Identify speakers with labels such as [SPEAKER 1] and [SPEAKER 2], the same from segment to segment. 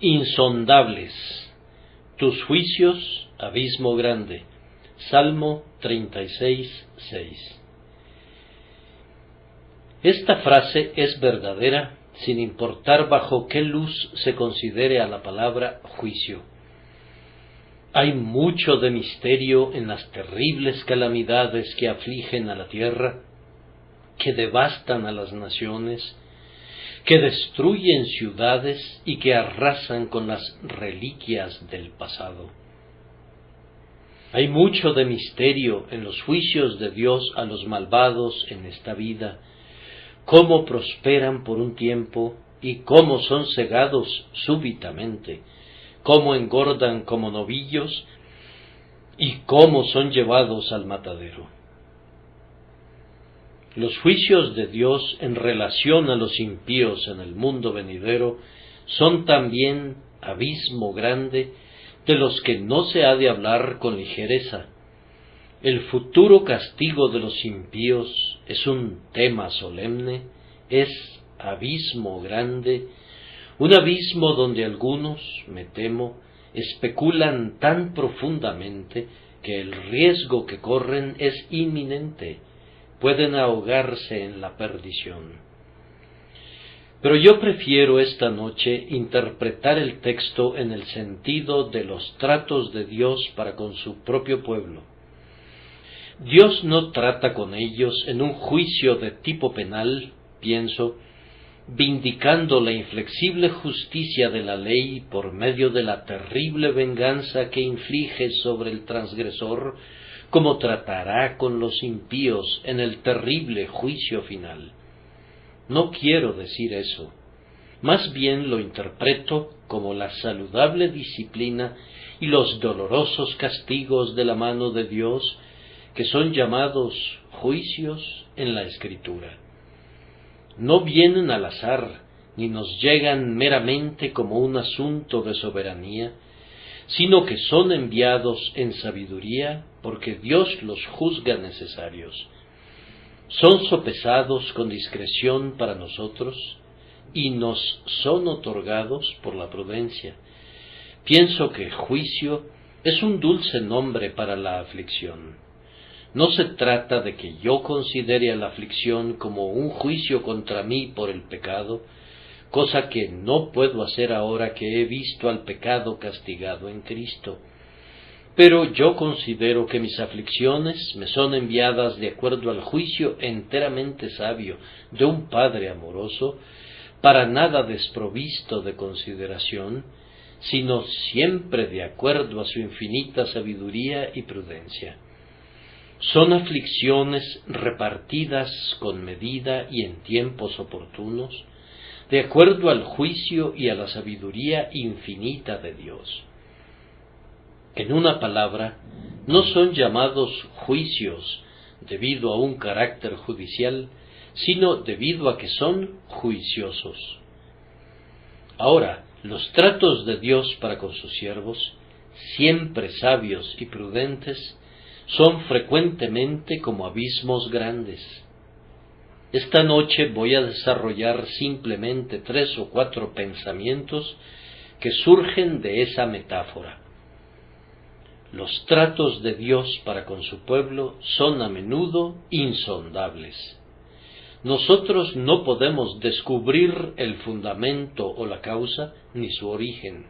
[SPEAKER 1] Insondables, tus juicios, abismo grande. Salmo 36:6. Esta frase es verdadera sin importar bajo qué luz se considere a la palabra juicio. Hay mucho de misterio en las terribles calamidades que afligen a la tierra, que devastan a las naciones, que destruyen ciudades y que arrasan con las reliquias del pasado. Hay mucho de misterio en los juicios de Dios a los malvados en esta vida, cómo prosperan por un tiempo y cómo son cegados súbitamente, cómo engordan como novillos y cómo son llevados al matadero. Los juicios de Dios en relación a los impíos en el mundo venidero son también abismo grande de los que no se ha de hablar con ligereza. El futuro castigo de los impíos es un tema solemne, es abismo grande, un abismo donde algunos, me temo, especulan tan profundamente que el riesgo que corren es inminente. Pueden ahogarse en la perdición. Pero yo prefiero esta noche interpretar el texto en el sentido de los tratos de Dios para con su propio pueblo. Dios no trata con ellos en un juicio de tipo penal, pienso, vindicando la inflexible justicia de la ley por medio de la terrible venganza que inflige sobre el transgresor, como tratará con los impíos en el terrible juicio final. No quiero decir eso. Más bien lo interpreto como la saludable disciplina y los dolorosos castigos de la mano de Dios, que son llamados juicios en la Escritura. No vienen al azar, ni nos llegan meramente como un asunto de soberanía, sino que son enviados en sabiduría, porque Dios los juzga necesarios. Son sopesados con discreción para nosotros, y nos son otorgados por la prudencia. Pienso que juicio es un dulce nombre para la aflicción. No se trata de que yo considere a la aflicción como un juicio contra mí por el pecado, cosa que no puedo hacer ahora que he visto al pecado castigado en Cristo. Pero yo considero que mis aflicciones me son enviadas de acuerdo al juicio enteramente sabio de un Padre amoroso, para nada desprovisto de consideración, sino siempre de acuerdo a su infinita sabiduría y prudencia. Son aflicciones repartidas con medida y en tiempos oportunos, de acuerdo al juicio y a la sabiduría infinita de Dios. En una palabra, no son llamados juicios debido a un carácter judicial, sino debido a que son juiciosos. Ahora, los tratos de Dios para con sus siervos, siempre sabios y prudentes, son frecuentemente como abismos grandes. Esta noche voy a desarrollar simplemente 3 o 4 pensamientos que surgen de esa metáfora. Los tratos de Dios para con su pueblo son a menudo insondables. Nosotros no podemos descubrir el fundamento o la causa, ni su origen.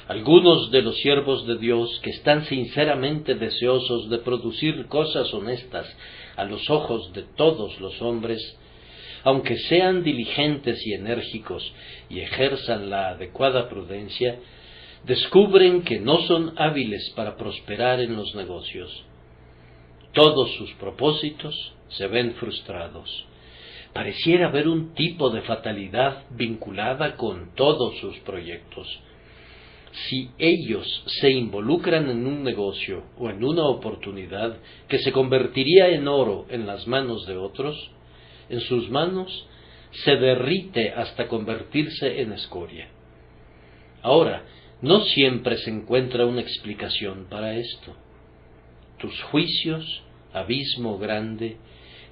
[SPEAKER 1] Algunos de los siervos de Dios que están sinceramente deseosos de producir cosas honestas a los ojos de todos los hombres, aunque sean diligentes y enérgicos y ejerzan la adecuada prudencia, descubren que no son hábiles para prosperar en los negocios. Todos sus propósitos se ven frustrados. Pareciera haber un tipo de fatalidad vinculada con todos sus proyectos. Si ellos se involucran en un negocio o en una oportunidad que se convertiría en oro en las manos de otros, en sus manos se derrite hasta convertirse en escoria. Ahora, no siempre se encuentra una explicación para esto. Tus juicios, abismo grande,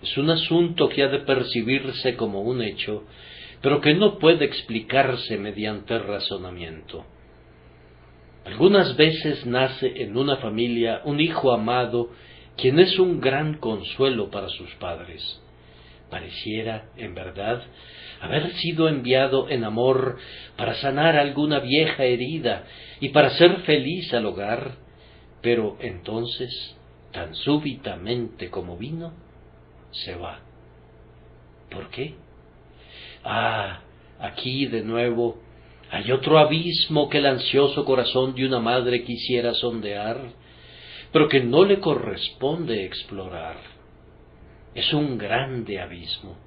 [SPEAKER 1] es un asunto que ha de percibirse como un hecho, pero que no puede explicarse mediante razonamiento. Algunas veces nace en una familia un hijo amado, quien es un gran consuelo para sus padres. Pareciera, en verdad, haber sido enviado en amor para sanar alguna vieja herida y para hacer feliz al hogar, pero entonces, tan súbitamente como vino, se va. ¿Por qué? Aquí de nuevo hay otro abismo que el ansioso corazón de una madre quisiera sondear, pero que no le corresponde explorar. Es un grande abismo.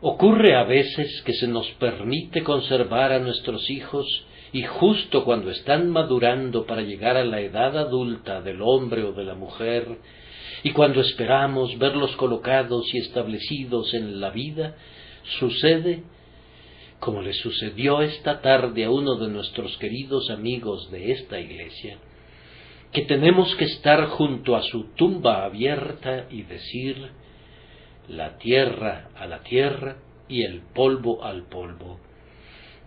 [SPEAKER 1] Ocurre a veces que se nos permite conservar a nuestros hijos y justo cuando están madurando para llegar a la edad adulta del hombre o de la mujer, y cuando esperamos verlos colocados y establecidos en la vida, sucede, como le sucedió esta tarde a uno de nuestros queridos amigos de esta iglesia, que tenemos que estar junto a su tumba abierta y decir: la tierra a la tierra y el polvo al polvo.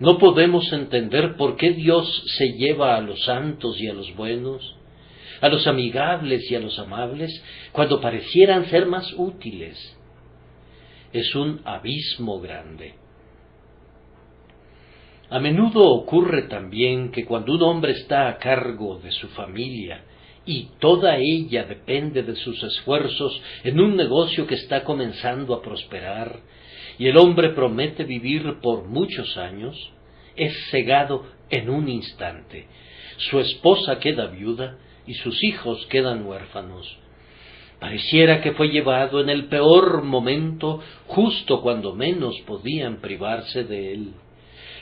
[SPEAKER 1] No podemos entender por qué Dios se lleva a los santos y a los buenos, a los amigables y a los amables, cuando parecieran ser más útiles. Es un abismo grande. A menudo ocurre también que cuando un hombre está a cargo de su familia y toda ella depende de sus esfuerzos en un negocio que está comenzando a prosperar, y el hombre promete vivir por muchos años, es cegado en un instante. Su esposa queda viuda y sus hijos quedan huérfanos. Pareciera que fue llevado en el peor momento, justo cuando menos podían privarse de él.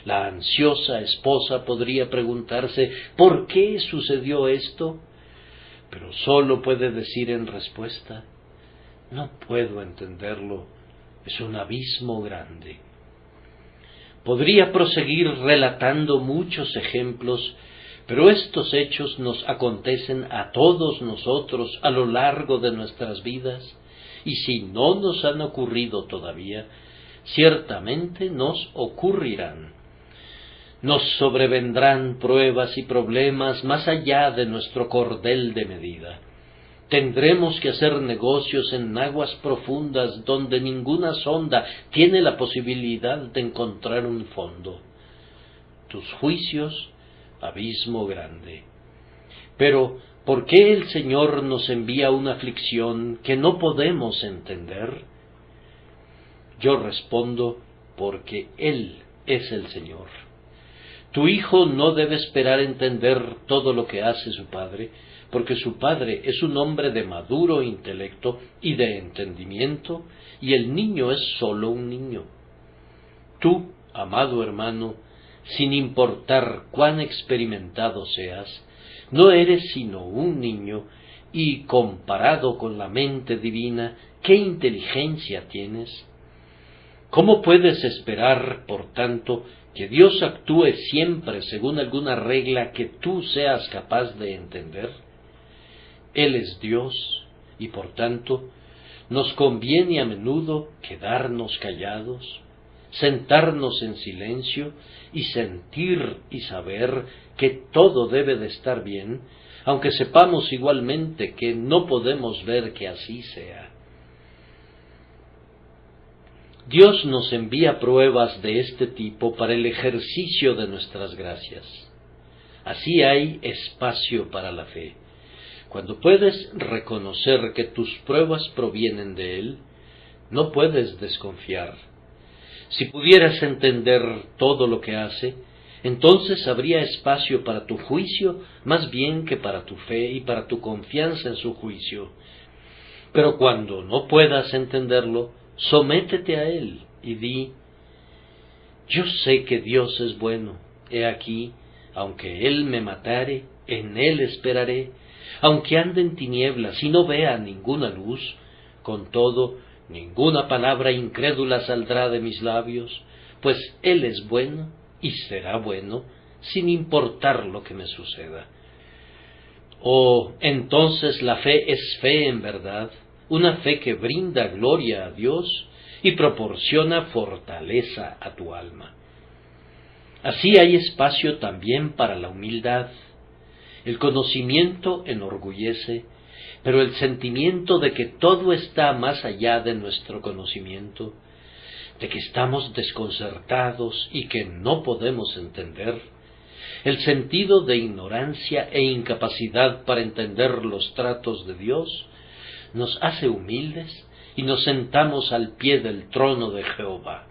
[SPEAKER 1] La ansiosa esposa podría preguntarse: ¿por qué sucedió esto? Pero sólo puede decir en respuesta: no puedo entenderlo, es un abismo grande. Podría proseguir relatando muchos ejemplos, pero estos hechos nos acontecen a todos nosotros a lo largo de nuestras vidas, y si no nos han ocurrido todavía, ciertamente nos ocurrirán. Nos sobrevendrán pruebas y problemas más allá de nuestro cordel de medida. Tendremos que hacer negocios en aguas profundas donde ninguna sonda tiene la posibilidad de encontrar un fondo. Tus juicios, abismo grande. Pero, ¿por qué el Señor nos envía una aflicción que no podemos entender? Yo respondo: porque Él es el Señor. Tu hijo no debe esperar entender todo lo que hace su padre, porque su padre es un hombre de maduro intelecto y de entendimiento, y el niño es sólo un niño. Tú, amado hermano, sin importar cuán experimentado seas, no eres sino un niño, y comparado con la mente divina, ¿qué inteligencia tienes? ¿Cómo puedes esperar, por tanto, que Dios actúe siempre según alguna regla que tú seas capaz de entender? Él es Dios, y por tanto, nos conviene a menudo quedarnos callados, sentarnos en silencio y sentir y saber que todo debe de estar bien, aunque sepamos igualmente que no podemos ver que así sea. Dios nos envía pruebas de este tipo para el ejercicio de nuestras gracias. Así hay espacio para la fe. Cuando puedes reconocer que tus pruebas provienen de Él, no puedes desconfiar. Si pudieras entender todo lo que hace, entonces habría espacio para tu juicio más bien que para tu fe y para tu confianza en su juicio. Pero cuando no puedas entenderlo, sométete a Él y di: yo sé que Dios es bueno, he aquí, aunque Él me matare, en Él esperaré, aunque ande en tinieblas y no vea ninguna luz, con todo, ninguna palabra incrédula saldrá de mis labios, pues Él es bueno y será bueno, sin importar lo que me suceda. Oh, entonces la fe es fe en verdad, una fe que brinda gloria a Dios y proporciona fortaleza a tu alma. Así hay espacio también para la humildad. El conocimiento enorgullece, pero el sentimiento de que todo está más allá de nuestro conocimiento, de que estamos desconcertados y que no podemos entender, el sentido de ignorancia e incapacidad para entender los tratos de Dios, nos hace humildes y nos sentamos al pie del trono de Jehová.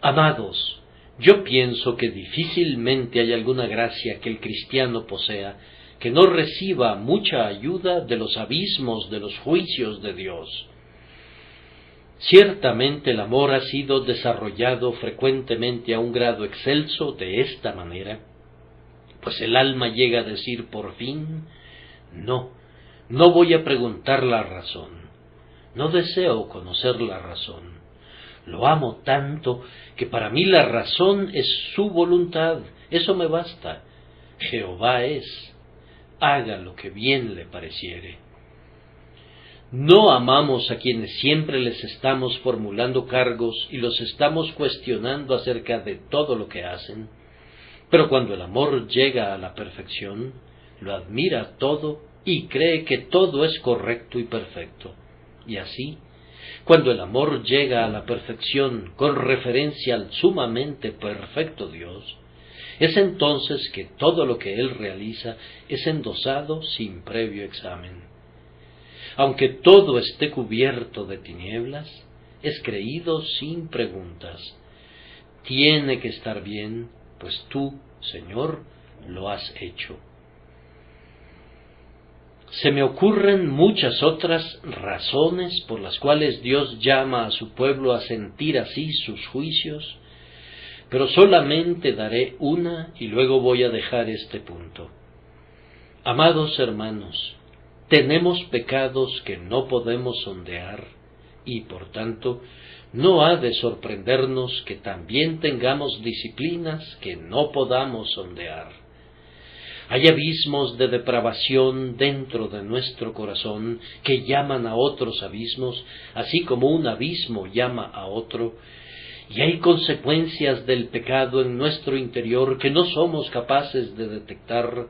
[SPEAKER 1] Amados, yo pienso que difícilmente hay alguna gracia que el cristiano posea que no reciba mucha ayuda de los abismos de los juicios de Dios. Ciertamente el amor ha sido desarrollado frecuentemente a un grado excelso de esta manera, pues el alma llega a decir por fin, no voy a preguntar la razón, no deseo conocer la razón, lo amo tanto que para mí la razón es su voluntad, eso me basta, Jehová es, haga lo que bien le pareciere. No amamos a quienes siempre les estamos formulando cargos y los estamos cuestionando acerca de todo lo que hacen, pero cuando el amor llega a la perfección, lo admira todo y cree que todo es correcto y perfecto. Y así, cuando el amor llega a la perfección con referencia al sumamente perfecto Dios, es entonces que todo lo que Él realiza es endosado sin previo examen. Aunque todo esté cubierto de tinieblas, es creído sin preguntas. Tiene que estar bien, pues tú, Señor, lo has hecho. Se me ocurren muchas otras razones por las cuales Dios llama a su pueblo a sentir así sus juicios, pero solamente daré una y luego voy a dejar este punto. Amados hermanos, tenemos pecados que no podemos sondear y, por tanto, no ha de sorprendernos que también tengamos disciplinas que no podamos sondear. Hay abismos de depravación dentro de nuestro corazón que llaman a otros abismos, así como un abismo llama a otro, y hay consecuencias del pecado en nuestro interior que no somos capaces de detectar,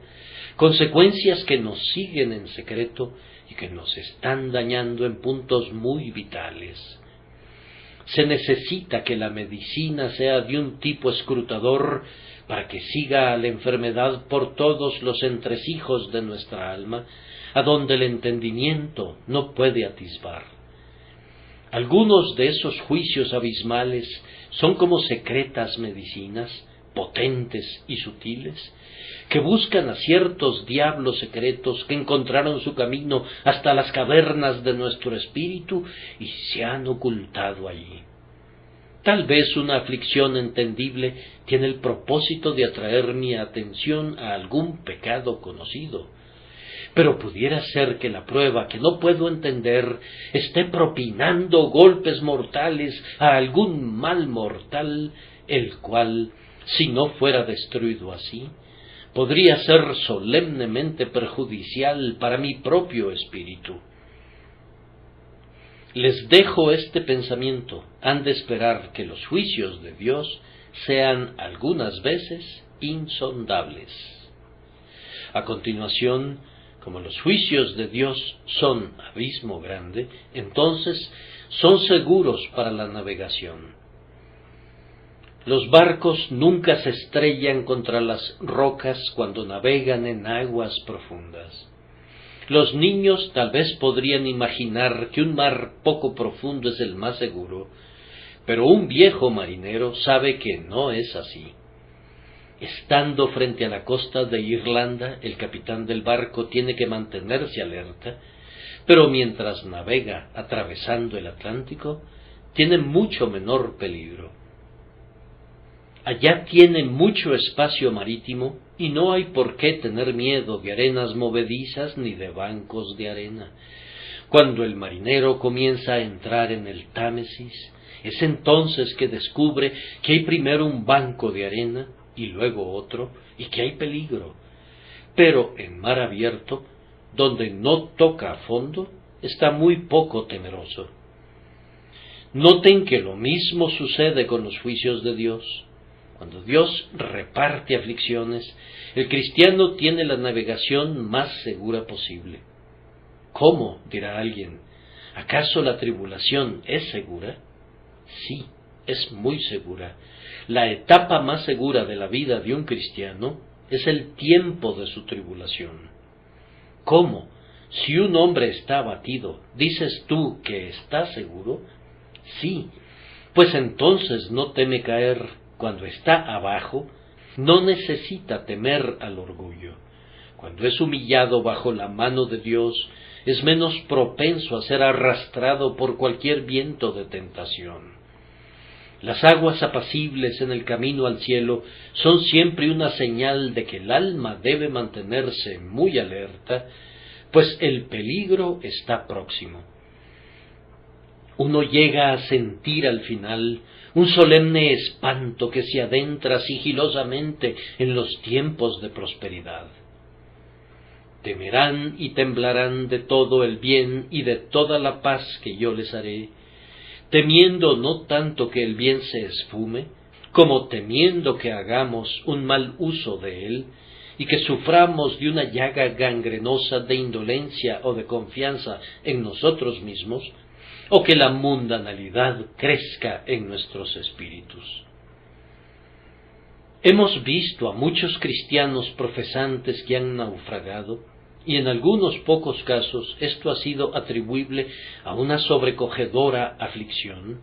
[SPEAKER 1] consecuencias que nos siguen en secreto y que nos están dañando en puntos muy vitales. Se necesita que la medicina sea de un tipo escrutador para que siga a la enfermedad por todos los entresijos de nuestra alma, a donde el entendimiento no puede atisbar. Algunos de esos juicios abismales son como secretas medicinas, potentes y sutiles, que buscan a ciertos diablos secretos que encontraron su camino hasta las cavernas de nuestro espíritu y se han ocultado allí. Tal vez una aflicción entendible tiene el propósito de atraer mi atención a algún pecado conocido, pero pudiera ser que la prueba que no puedo entender esté propinando golpes mortales a algún mal mortal, el cual, si no fuera destruido así, podría ser solemnemente perjudicial para mi propio espíritu. Les dejo este pensamiento, han de esperar que los juicios de Dios sean algunas veces insondables. A continuación, como los juicios de Dios son abismo grande, entonces son seguros para la navegación. Los barcos nunca se estrellan contra las rocas cuando navegan en aguas profundas. Los niños tal vez podrían imaginar que un mar poco profundo es el más seguro, pero un viejo marinero sabe que no es así. Estando frente a la costa de Irlanda, el capitán del barco tiene que mantenerse alerta, pero mientras navega atravesando el Atlántico, tiene mucho menor peligro. Allá tiene mucho espacio marítimo y no hay por qué tener miedo de arenas movedizas ni de bancos de arena. Cuando el marinero comienza a entrar en el Támesis, es entonces que descubre que hay primero un banco de arena y luego otro, y que hay peligro. Pero en mar abierto, donde no toca a fondo, está muy poco temeroso. Noten que lo mismo sucede con los juicios de Dios. Cuando Dios reparte aflicciones, el cristiano tiene la navegación más segura posible. ¿Cómo?, dirá alguien. ¿Acaso la tribulación es segura? Sí, es muy segura. La etapa más segura de la vida de un cristiano es el tiempo de su tribulación. ¿Cómo? Si un hombre está abatido, ¿dices tú que está seguro? Sí, pues entonces no teme caer. Cuando está abajo, no necesita temer al orgullo. Cuando es humillado bajo la mano de Dios, es menos propenso a ser arrastrado por cualquier viento de tentación. Las aguas apacibles en el camino al cielo son siempre una señal de que el alma debe mantenerse muy alerta, pues el peligro está próximo. Uno llega a sentir al final un solemne espanto que se adentra sigilosamente en los tiempos de prosperidad. Temerán y temblarán de todo el bien y de toda la paz que yo les haré, temiendo no tanto que el bien se esfume, como temiendo que hagamos un mal uso de él, y que suframos de una llaga gangrenosa de indolencia o de confianza en nosotros mismos, o que la mundanalidad crezca en nuestros espíritus. Hemos visto a muchos cristianos profesantes que han naufragado, y en algunos pocos casos esto ha sido atribuible a una sobrecogedora aflicción,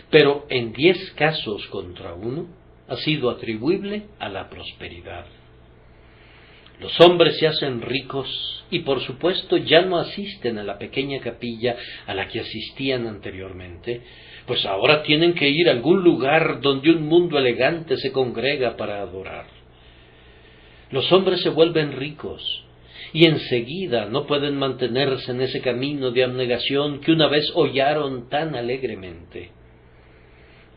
[SPEAKER 1] pero en 10 casos contra 1 ha sido atribuible a la prosperidad. Los hombres se hacen ricos y por supuesto ya no asisten a la pequeña capilla a la que asistían anteriormente, pues ahora tienen que ir a algún lugar donde un mundo elegante se congrega para adorar. Los hombres se vuelven ricos y enseguida no pueden mantenerse en ese camino de abnegación que una vez hollaron tan alegremente.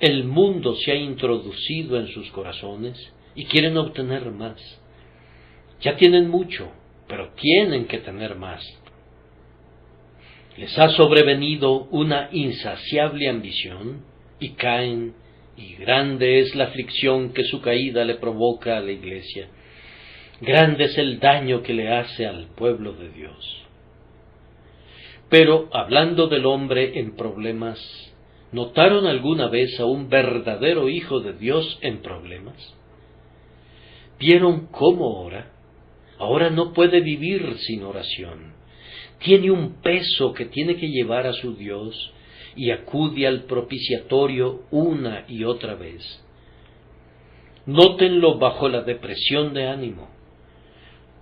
[SPEAKER 1] El mundo se ha introducido en sus corazones y quieren obtener más. Ya tienen mucho, pero tienen que tener más. Les ha sobrevenido una insaciable ambición y caen, y grande es la aflicción que su caída le provoca a la Iglesia. Grande es el daño que le hace al pueblo de Dios. Pero, hablando del hombre en problemas, ¿notaron alguna vez a un verdadero hijo de Dios en problemas? ¿Vieron cómo ora? Ahora no puede vivir sin oración. Tiene un peso que tiene que llevar a su Dios y acude al propiciatorio una y otra vez. Nótenlo bajo la depresión de ánimo.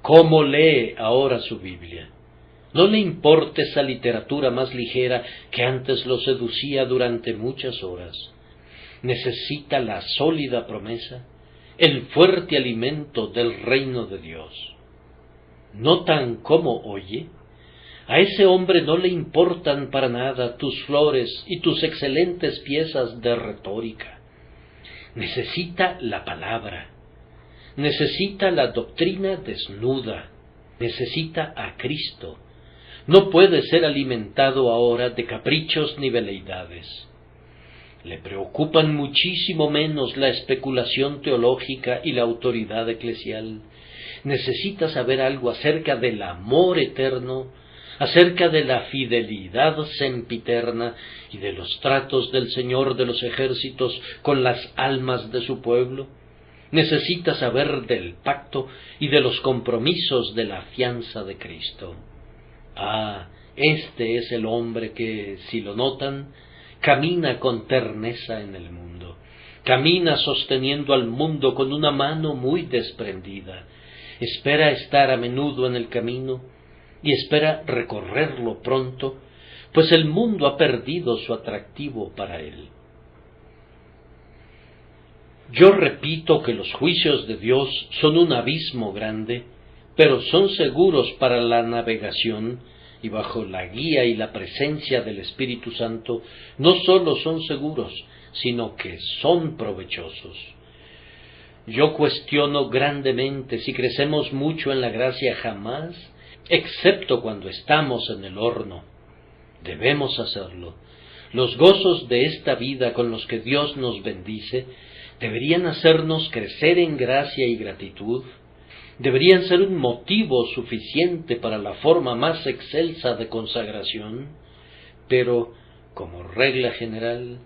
[SPEAKER 1] ¿Cómo lee ahora su Biblia? No le importa esa literatura más ligera que antes lo seducía durante muchas horas. Necesita la sólida promesa, el fuerte alimento del reino de Dios. ¿Notan cómo oye? A ese hombre no le importan para nada tus flores y tus excelentes piezas de retórica. Necesita la palabra, necesita la doctrina desnuda, necesita a Cristo. No puede ser alimentado ahora de caprichos ni veleidades. Le preocupan muchísimo menos la especulación teológica y la autoridad eclesial. Necesita saber algo acerca del amor eterno, acerca de la fidelidad sempiterna y de los tratos del Señor de los ejércitos con las almas de su pueblo. Necesita saber del pacto y de los compromisos de la fianza de Cristo. Ah, este es el hombre que, si lo notan, camina con terneza en el mundo. Camina sosteniendo al mundo con una mano muy desprendida. Espera estar a menudo en el camino y espera recorrerlo pronto, pues el mundo ha perdido su atractivo para él. Yo repito que los juicios de Dios son un abismo grande, pero son seguros para la navegación, y bajo la guía y la presencia del Espíritu Santo no sólo son seguros, sino que son provechosos. Yo cuestiono grandemente si crecemos mucho en la gracia jamás, excepto cuando estamos en el horno. Debemos hacerlo. Los gozos de esta vida con los que Dios nos bendice deberían hacernos crecer en gracia y gratitud, deberían ser un motivo suficiente para la forma más excelsa de consagración, pero, como regla general,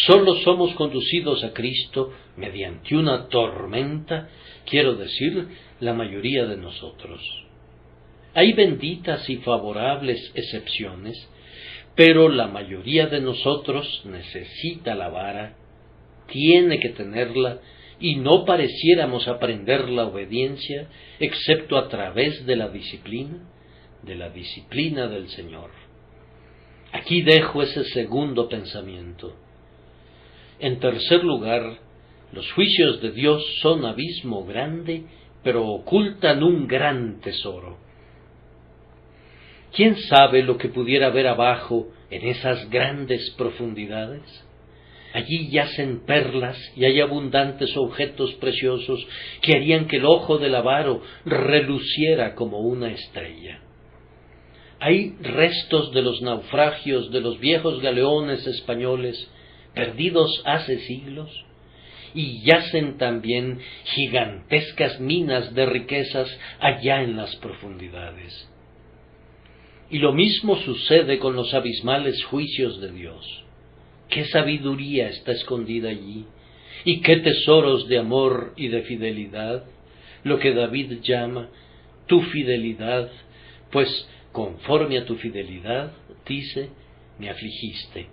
[SPEAKER 1] sólo somos conducidos a Cristo mediante una tormenta, quiero decir, la mayoría de nosotros. Hay benditas y favorables excepciones, pero la mayoría de nosotros necesita la vara, tiene que tenerla, y no pareciéramos aprender la obediencia excepto a través de la disciplina del Señor. Aquí dejo ese segundo pensamiento. En tercer lugar, los juicios de Dios son abismo grande, pero ocultan un gran tesoro. ¿Quién sabe lo que pudiera haber abajo en esas grandes profundidades? Allí yacen perlas y hay abundantes objetos preciosos que harían que el ojo del avaro reluciera como una estrella. Hay restos de los naufragios de los viejos galeones españoles perdidos hace siglos, y yacen también gigantescas minas de riquezas allá en las profundidades. Y lo mismo sucede con los abismales juicios de Dios. ¿Qué sabiduría está escondida allí? ¿Y qué tesoros de amor y de fidelidad? Lo que David llama tu fidelidad, pues conforme a tu fidelidad, dice, me afligiste.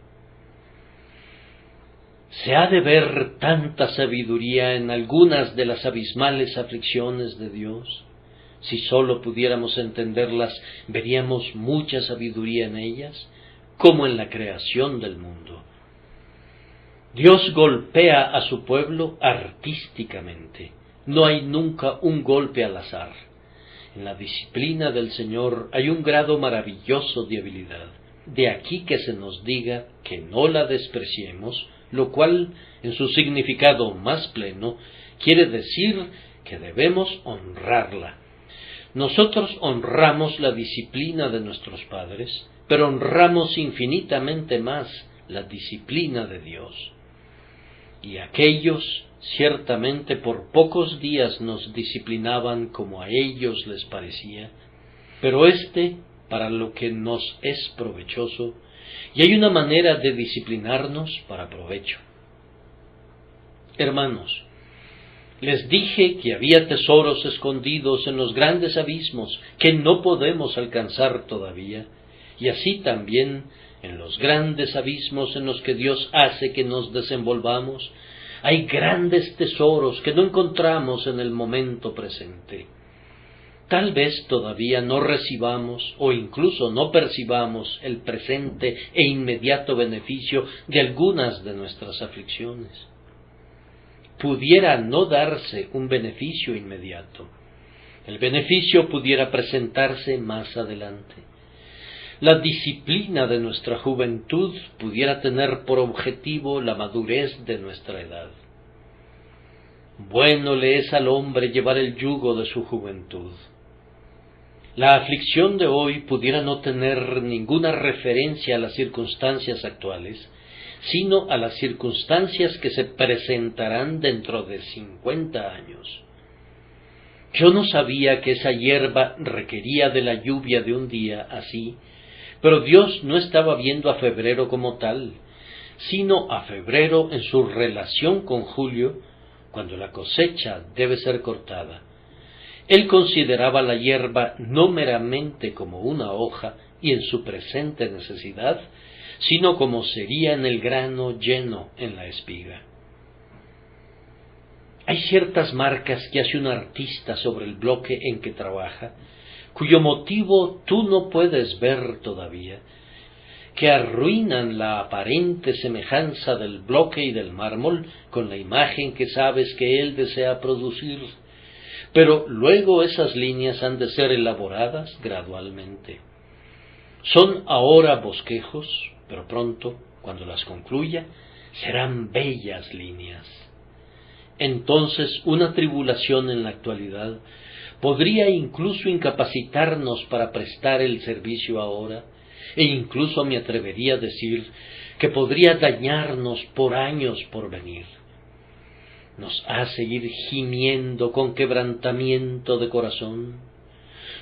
[SPEAKER 1] Se ha de ver tanta sabiduría en algunas de las abismales aflicciones de Dios. Si sólo pudiéramos entenderlas, veríamos mucha sabiduría en ellas, como en la creación del mundo. Dios golpea a su pueblo artísticamente. No hay nunca un golpe al azar. En la disciplina del Señor hay un grado maravilloso de habilidad. De aquí que se nos diga que no la despreciemos, lo cual, en su significado más pleno, quiere decir que debemos honrarla. Nosotros honramos la disciplina de nuestros padres, pero honramos infinitamente más la disciplina de Dios. Y aquellos ciertamente por pocos días nos disciplinaban como a ellos les parecía, pero para lo que nos es provechoso, y hay una manera de disciplinarnos para provecho. Hermanos, les dije que había tesoros escondidos en los grandes abismos que no podemos alcanzar todavía, y así también en los grandes abismos en los que Dios hace que nos desenvolvamos, hay grandes tesoros que no encontramos en el momento presente. Tal vez todavía no recibamos o incluso no percibamos el presente e inmediato beneficio de algunas de nuestras aflicciones. Pudiera no darse un beneficio inmediato. El beneficio pudiera presentarse más adelante. La disciplina de nuestra juventud pudiera tener por objetivo la madurez de nuestra edad. Bueno le es al hombre llevar el yugo de su juventud. La aflicción de hoy pudiera no tener ninguna referencia a las circunstancias actuales, sino a las circunstancias que se presentarán dentro de 50 años. Yo no sabía que esa hierba requería de la lluvia de un día así, pero Dios no estaba viendo a febrero como tal, sino a febrero en su relación con julio, cuando la cosecha debe ser cortada. Él consideraba la hierba no meramente como una hoja y en su presente necesidad, sino como sería en el grano lleno en la espiga. Hay ciertas marcas que hace un artista sobre el bloque en que trabaja, cuyo motivo tú no puedes ver todavía, que arruinan la aparente semejanza del bloque y del mármol con la imagen que sabes que él desea producir, pero luego esas líneas han de ser elaboradas gradualmente. Son ahora bosquejos, pero pronto, cuando las concluya, serán bellas líneas. Entonces, una tribulación en la actualidad podría incluso incapacitarnos para prestar el servicio ahora, e incluso me atrevería a decir que podría dañarnos por años por venir. Nos hace ir gimiendo con quebrantamiento de corazón.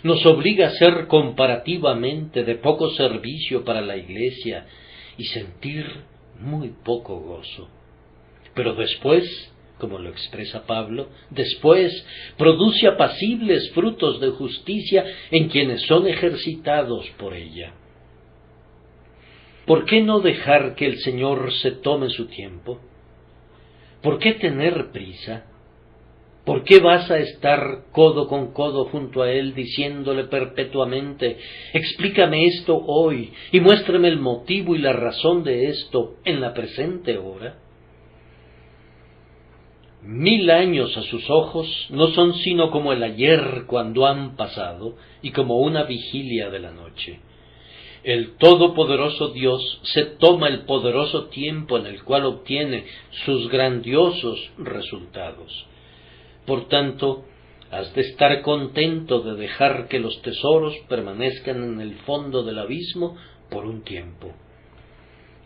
[SPEAKER 1] Nos obliga a ser comparativamente de poco servicio para la Iglesia y sentir muy poco gozo. Pero después, como lo expresa Pablo, después produce apacibles frutos de justicia en quienes son ejercitados por ella. ¿Por qué no dejar que el Señor se tome su tiempo? ¿Por qué tener prisa? ¿Por qué vas a estar codo con codo junto a Él diciéndole perpetuamente, explícame esto hoy y muéstrame el motivo y la razón de esto en la presente hora? 1000 años a sus ojos no son sino como el ayer cuando han pasado y como una vigilia de la noche. El todopoderoso Dios se toma el poderoso tiempo en el cual obtiene sus grandiosos resultados. Por tanto, has de estar contento de dejar que los tesoros permanezcan en el fondo del abismo por un tiempo.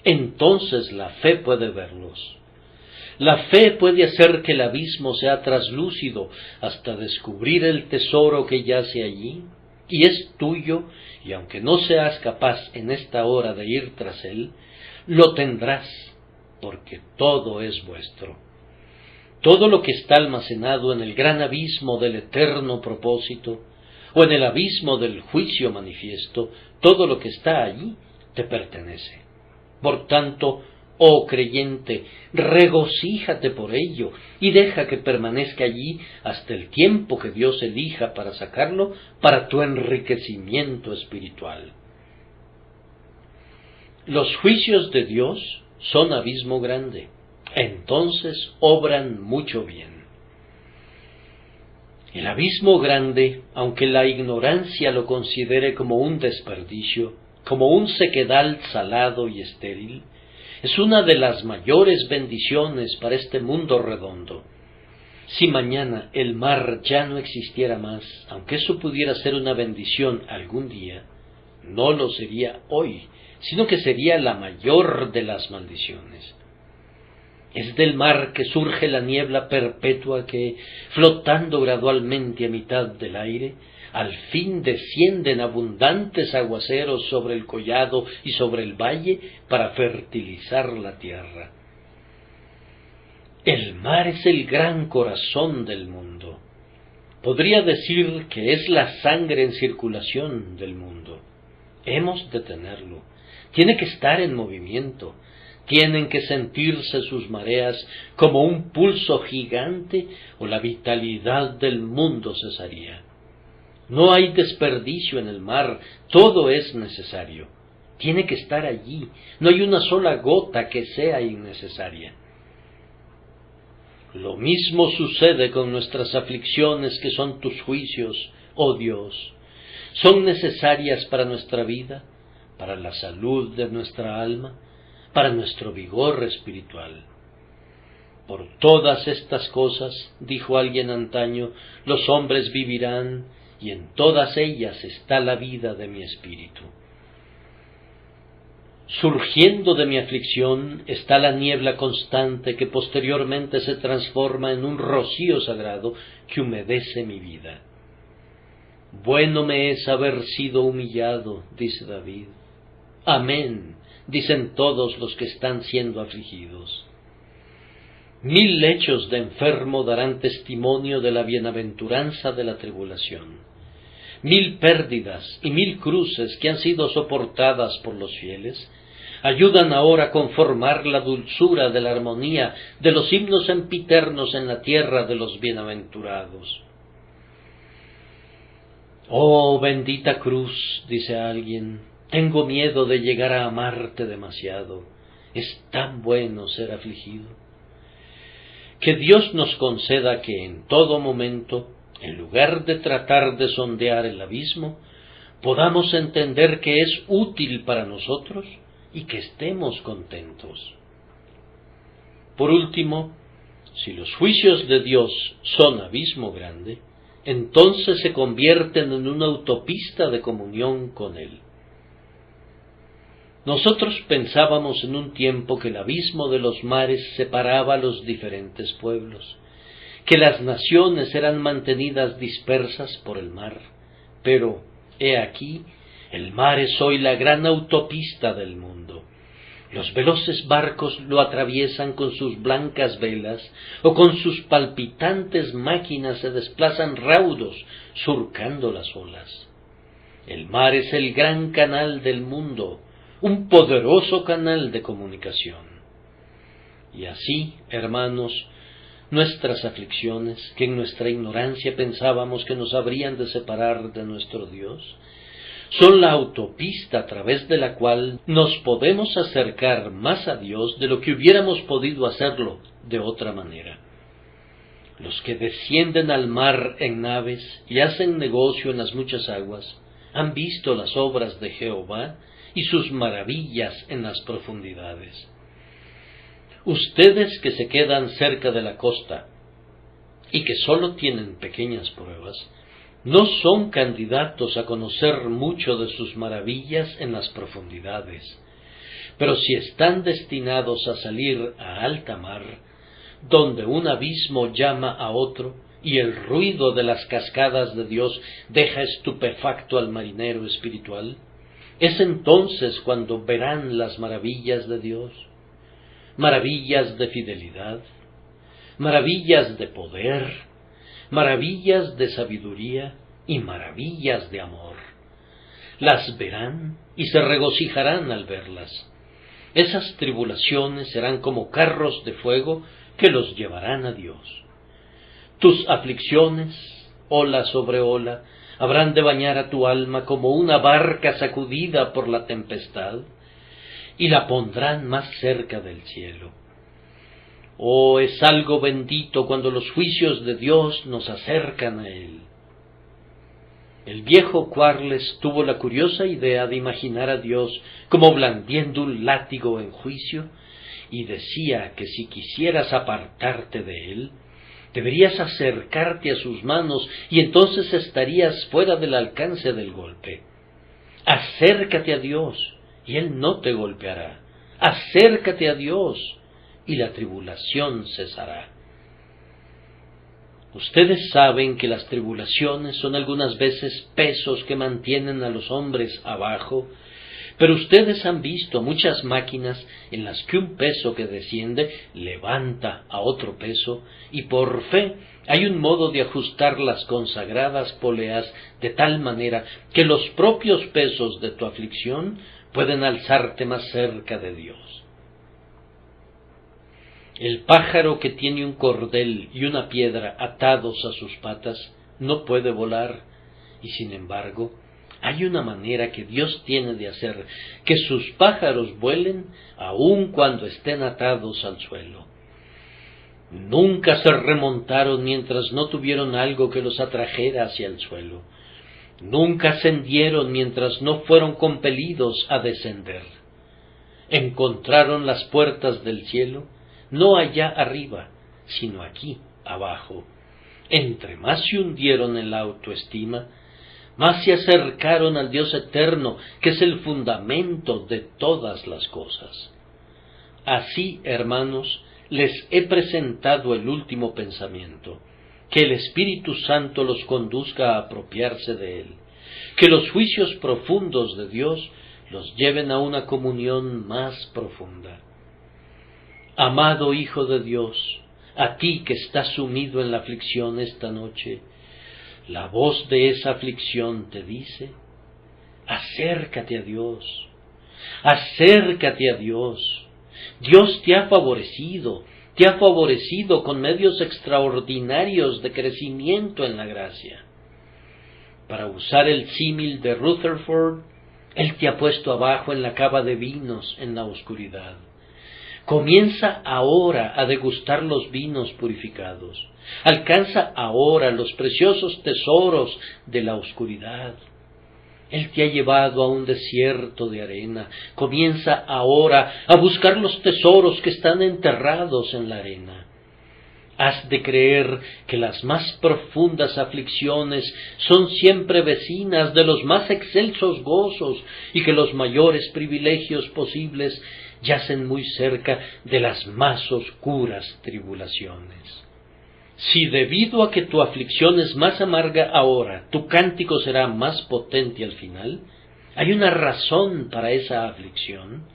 [SPEAKER 1] Entonces la fe puede verlos. La fe puede hacer que el abismo sea traslúcido hasta descubrir el tesoro que yace allí, y es tuyo, y aunque no seas capaz en esta hora de ir tras él, lo tendrás, porque todo es vuestro. Todo lo que está almacenado en el gran abismo del eterno propósito, o en el abismo del juicio manifiesto, todo lo que está allí te pertenece. Por tanto, oh creyente, regocíjate por ello y deja que permanezca allí hasta el tiempo que Dios elija para sacarlo para tu enriquecimiento espiritual. Los juicios de Dios son abismo grande, entonces obran mucho bien. El abismo grande, aunque la ignorancia lo considere como un desperdicio, como un sequedal salado y estéril, es una de las mayores bendiciones para este mundo redondo. Si mañana el mar ya no existiera más, aunque eso pudiera ser una bendición algún día, no lo sería hoy, sino que sería la mayor de las maldiciones. Es del mar que surge la niebla perpetua que, flotando gradualmente a mitad del aire, al fin descienden abundantes aguaceros sobre el collado y sobre el valle para fertilizar la tierra. El mar es el gran corazón del mundo. Podría decir que es la sangre en circulación del mundo. Hemos de tenerlo. Tiene que estar en movimiento. Tienen que sentirse sus mareas como un pulso gigante o la vitalidad del mundo cesaría. No hay desperdicio en el mar, todo es necesario. Tiene que estar allí, no hay una sola gota que sea innecesaria. Lo mismo sucede con nuestras aflicciones que son tus juicios, oh Dios. Son necesarias para nuestra vida, para la salud de nuestra alma, para nuestro vigor espiritual. Por todas estas cosas, dijo alguien antaño, los hombres vivirán, y en todas ellas está la vida de mi espíritu. Surgiendo de mi aflicción está la niebla constante que posteriormente se transforma en un rocío sagrado que humedece mi vida. Bueno me es haber sido humillado, dice David. Amén, dicen todos los que están siendo afligidos. 1000 lechos de enfermo darán testimonio de la bienaventuranza de la tribulación. 1000 pérdidas y 1000 cruces que han sido soportadas por los fieles ayudan ahora a conformar la dulzura de la armonía de los himnos sempiternos en la tierra de los bienaventurados. Oh bendita cruz, dice alguien, tengo miedo de llegar a amarte demasiado. Es tan bueno ser afligido. Que Dios nos conceda que en todo momento, en lugar de tratar de sondear el abismo, podamos entender que es útil para nosotros y que estemos contentos. Por último, si los juicios de Dios son abismo grande, entonces se convierten en una autopista de comunión con Él. Nosotros pensábamos en un tiempo que el abismo de los mares separaba a los diferentes pueblos, que las naciones eran mantenidas dispersas por el mar, pero, he aquí, el mar es hoy la gran autopista del mundo. Los veloces barcos lo atraviesan con sus blancas velas, o con sus palpitantes máquinas se desplazan raudos, surcando las olas. El mar es el gran canal del mundo, un poderoso canal de comunicación. Y así, hermanos, nuestras aflicciones, que en nuestra ignorancia pensábamos que nos habrían de separar de nuestro Dios, son la autopista a través de la cual nos podemos acercar más a Dios de lo que hubiéramos podido hacerlo de otra manera. Los que descienden al mar en naves y hacen negocio en las muchas aguas, han visto las obras de Jehová y sus maravillas en las profundidades. Ustedes que se quedan cerca de la costa y que solo tienen pequeñas pruebas, no son candidatos a conocer mucho de sus maravillas en las profundidades, pero si están destinados a salir a alta mar, donde un abismo llama a otro, y el ruido de las cascadas de Dios deja estupefacto al marinero espiritual, es entonces cuando verán las maravillas de Dios, maravillas de fidelidad, maravillas de poder, maravillas de sabiduría y maravillas de amor. Las verán y se regocijarán al verlas. Esas tribulaciones serán como carros de fuego que los llevarán a Dios. Tus aflicciones, ola sobre ola, habrán de bañar a tu alma como una barca sacudida por la tempestad, y la pondrán más cerca del cielo. Oh, es algo bendito cuando los juicios de Dios nos acercan a Él. El viejo Quarles tuvo la curiosa idea de imaginar a Dios como blandiendo un látigo en juicio, y decía que si quisieras apartarte de Él, deberías acercarte a sus manos y entonces estarías fuera del alcance del golpe. Acércate a Dios y Él no te golpeará. Acércate a Dios y la tribulación cesará. Ustedes saben que las tribulaciones son algunas veces pesos que mantienen a los hombres abajo, pero ustedes han visto muchas máquinas en las que un peso que desciende levanta a otro peso, y por fe hay un modo de ajustar las consagradas poleas de tal manera que los propios pesos de tu aflicción pueden alzarte más cerca de Dios. El pájaro que tiene un cordel y una piedra atados a sus patas no puede volar, y sin embargo, hay una manera que Dios tiene de hacer que sus pájaros vuelen aun cuando estén atados al suelo. Nunca se remontaron mientras no tuvieron algo que los atrajera hacia el suelo. Nunca ascendieron mientras no fueron compelidos a descender. Encontraron las puertas del cielo, no allá arriba, sino aquí abajo. Entre más se hundieron en la autoestima, más se acercaron al Dios eterno, que es el fundamento de todas las cosas. Así, hermanos, les he presentado el último pensamiento, que el Espíritu Santo los conduzca a apropiarse de él, que los juicios profundos de Dios los lleven a una comunión más profunda. Amado Hijo de Dios, a ti que estás sumido en la aflicción esta noche, la voz de esa aflicción te dice: acércate a Dios, acércate a Dios. Dios te ha favorecido con medios extraordinarios de crecimiento en la gracia. Para usar el símil de Rutherford, Él te ha puesto abajo en la cava de vinos en la oscuridad. Comienza ahora a degustar los vinos purificados. Alcanza ahora los preciosos tesoros de la oscuridad. Él te ha llevado a un desierto de arena. Comienza ahora a buscar los tesoros que están enterrados en la arena. Has de creer que las más profundas aflicciones son siempre vecinas de los más excelsos gozos y que los mayores privilegios posibles yacen muy cerca de las más oscuras tribulaciones. Si debido a que tu aflicción es más amarga ahora, tu cántico será más potente al final, hay una razón para esa aflicción,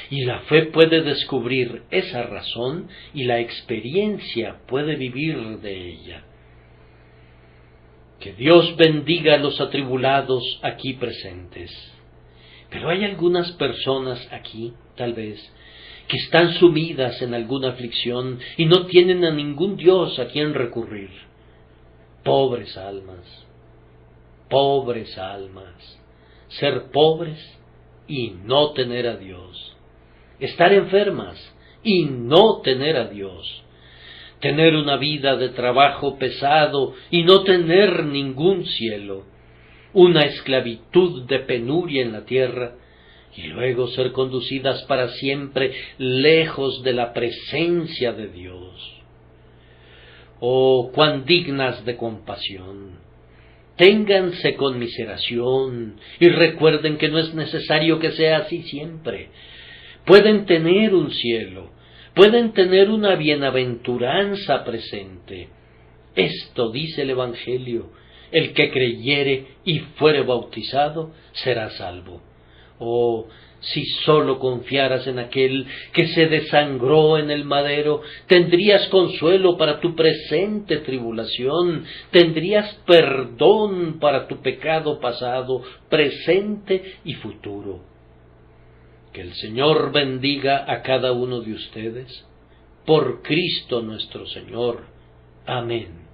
[SPEAKER 1] y la fe puede descubrir esa razón y la experiencia puede vivir de ella. Que Dios bendiga a los atribulados aquí presentes. Pero hay algunas personas aquí, tal vez, que están sumidas en alguna aflicción y no tienen a ningún Dios a quien recurrir. Pobres almas, ser pobres y no tener a Dios. Estar enfermas y no tener a Dios, tener una vida de trabajo pesado y no tener ningún cielo, una esclavitud de penuria en la tierra, y luego ser conducidas para siempre lejos de la presencia de Dios. Oh, cuán dignas de compasión. Ténganse conmiseración y recuerden que no es necesario que sea así siempre. Pueden tener un cielo, pueden tener una bienaventuranza presente. Esto dice el Evangelio: el que creyere y fuere bautizado será salvo. Oh, si sólo confiaras en aquel que se desangró en el madero, tendrías consuelo para tu presente tribulación, tendrías perdón para tu pecado pasado, presente y futuro. Que el Señor bendiga a cada uno de ustedes, por Cristo nuestro Señor. Amén.